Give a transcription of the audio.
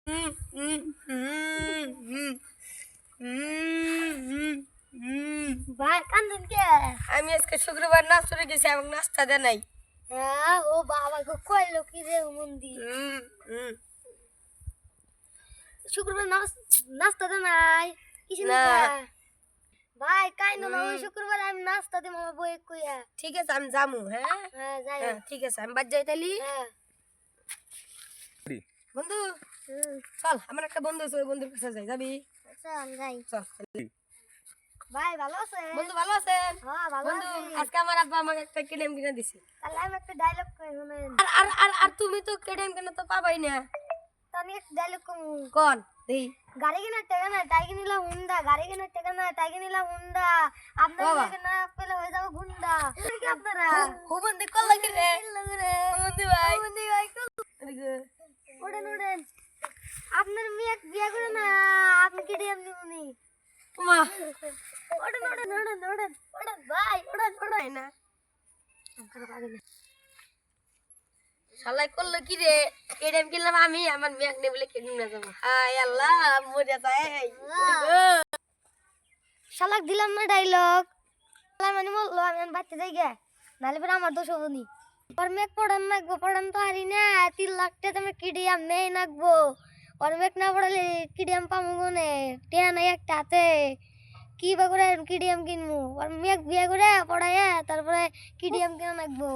ভাই কান্দুন কে? আমি আজকে শুক্রবার নাচতে গেছি এবং নাস্তা দেয় নাই। হ্যাঁ ও বাবা গো কইলো কি রে মন্দি শুক্রবার নাস্তা দে নাই কিছু না। না ভাই কাইনো না ওই শুক্রবার আমি নাস্তা দিম আমার বই কইয়া। ঠিক আছে আমি যামু। হ্যাঁ হ্যাঁ যাই হ্যাঁ ঠিক আছে আমি বাদ যাই তাইলি। হ্যাঁ বন্ধু চল আমার একটা বন্ধু আছে ওই বন্ধুর কাছে যাই, যাবি? চল যাই চল। ভাই ভালো আছে? বন্ধু ভালো আছেন? হ্যাঁ ভালো বন্ধু আছি। আজকে আমার আব্বা আমাকে একটা কেডেম কিনে দিছে। তাহলে আমি একটা ডায়লগ কই শুনেন। আর আর আর আর তুমি তো কেডেম কিনে তো পাবাই না। আমি একটা ডায়লগ কম কোন দেই? গাড়ি কেনার টাকা না তাই কিনিলাম হুন্ডা, গাড়ি কেনার টাকা না তাই কিনিলাম হুন্ডা, আপনার বাবা। টাকা না পেলে হয়ে যাবো গুন্ডা। কি আপনারা বন্ধু কল লাগি রে। বন্ধু ভাই বন্ধু ভাই ওড়েন ওড়েন আপনার মেয়ে বিয়ে করে না আপনি কি দিয়ে এমনি উনি মা ওড়েন ওড়েন ওড়েন ওড়েন ওড়েন ভাই ওড়েন ওড়েন না শালাই করলো কি রে? কেডেম কিনলাম আমি, আমার মেয়ে নে বলে কেডেম না যাবো। হায় আল্লাহ মরে যায়। শালাক দিলাম না ডায়লগ শালা মানে বললো আমি বাচ্চা যাই গে নালে পরে আমার দোষ হবো নি ওর মেয়ে পড়ান নাকবো পড়ান তো হারি না 3 লাখ টাকা আমি কিডিয়াম নেই নাকবো ওর মেয়ে না পড়ালে কিডিয়াম পামু মনে টেয়া নাই একটা হাতে কি বা করে কিডিয়াম কিনবো ওর মেয়ে বিয়ে করে পড়াইয়া তারপরে কিডিয়াম কিনা নাকবো